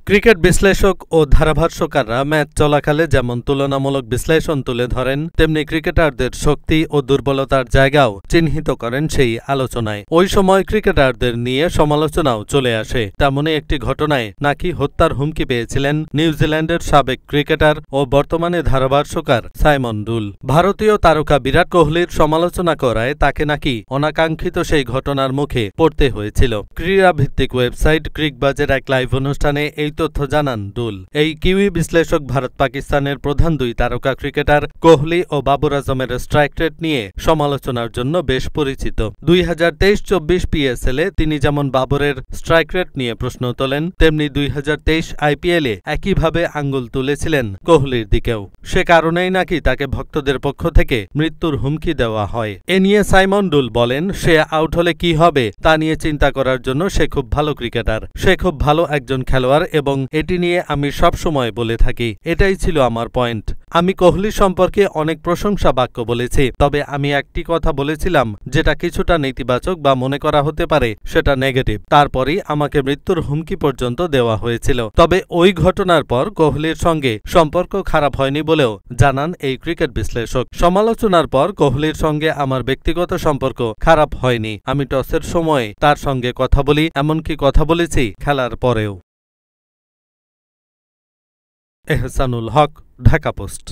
Cricket বিশ্লেষক ও ধারাভাষ্যকাররা match চলাকালে যেমন তুলনামূলক বিশ্লেষণ তুলে ধরেন, তেমনি ক্রিকেটারদের শক্তি ও দুর্বলতার জায়গাও চিহ্নিত করেন সেই আলোচনায়। ওই সময় ক্রিকেটারদের নিয়ে সমালোচনাও চলে আসে। তেমনই একটি ঘটনায় নাকি হত্যার হুমকি পেয়েছিলেন নিউজিল্যান্ডের সাবেক ক্রিকেটার ও বর্তমানে ধারাভাষ্যকার সাইমন ডুল। ভারতীয় তারকা বিরাট কোহলির সমালোচনা করায় তাকে নাকি অনাকাঙ্ক্ষিত সেই ঘটনার মুখে পড়তে হয়েছিল। ক্রীড়াভিত্তিক ওয়েবসাইট ক্রিকবাজের এক লাইভ অনুষ্ঠানে এই তথ্য জানান ডুল। এই কিউই বিশ্লেষক ভারত পাকিস্তানের প্রধান দুই তারকা ক্রিকেটার কোহলি ও বাবর আজমের স্ট্রাইক রেট নিয়ে সমালোচনার জন্য বেশ পরিচিত। 2023-24 পিএসএলে তিনি যেমন বাবরের স্ট্রাইক রেট নিয়ে প্রশ্ন তোলেন, তেমনি 2023 আইপিএলে একইভাবে আঙ্গুল তুলেছিলেন কোহলির দিকেও। সে কারণেই নাকি তাকে ভক্তদের পক্ষ থেকে মৃত্যুর হুমকি দেওয়া হয়। এ নিয়ে সাইমন ডুল বলেন, সে আউট হলে কি হবে তা নিয়ে চিন্তা করার জন্য সে খুব ভালো ক্রিকেটার, সে খুব ভালো একজন খেলোয়াড় এবং এটি নিয়ে আমি সব সময় বলে থাকি। এটাই ছিল আমার পয়েন্ট। আমি কোহলি সম্পর্কে অনেক প্রশংসা বাক্য বলেছি, তবে আমি একটি কথা বলেছিলাম যেটা কিছুটা নেতিবাচক বা মনে করা হতে পারে সেটা নেগেটিভ। তারপরই আমাকে মৃত্যুর হুমকি পর্যন্ত দেওয়া হয়েছিল। তবে ওই ঘটনার পর কোহলির সঙ্গে সম্পর্ক খারাপ হয়নি বলেও জানান এই ক্রিকেট বিশ্লেষক। সমালোচনার পর কোহলির সঙ্গে আমার ব্যক্তিগত সম্পর্ক খারাপ হয়নি। আমি টসের সময় তার সঙ্গে কথা বলি, এমনকি কথা বলেছি খেলার পরেও। এহসানুল হক, ঢাকা পোস্ট।